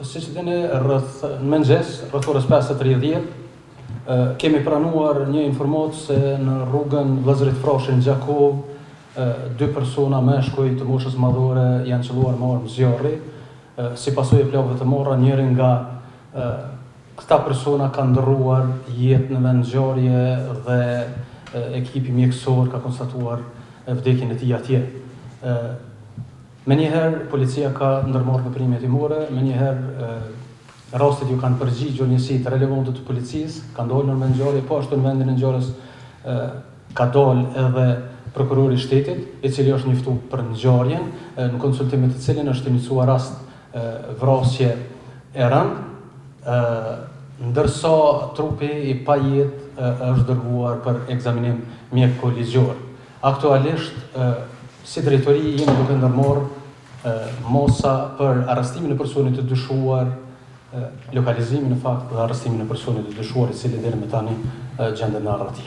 siç dini, në mëngjes, rreth orës 5:30, kemi pranuar një informatë se në rrugën Vllazërit Froshin Gjakov, 2 persona meshkuj të moshës madhore janë qelluar me armë zjarri. Si pasojë e plavëve të marra, njëri nga këta persona ka ndërruar jetë në vend ngjarje dhe ekipi mjekësor ka konstatuar vdekjen e tij atje. Menjëherë policia ka ndërmarrë veprime hetimore, menjëherë rastet ju kanë përgjigjur njësitë relevante të policisë, ka ndalur në vend ngjarje, po ashtu në vendin e ngjarjes ka dalë edhe prokurori i shtetit, i cili është njoftuar për ngjarjen, në konsultim me të cilin është iniciuar rast vrasje e rëndë, ndërsa trupi i pajetë është dërguar për ekzaminim mjekëligjor. Aktualisht, si drejtori jemi duke ndërmarrë mosa për arrestimin e personit të dyshuar, lokalizimin në fakt dhe arrestimin e personit të dyshuar, i cili deri më tani gjendet në arresti.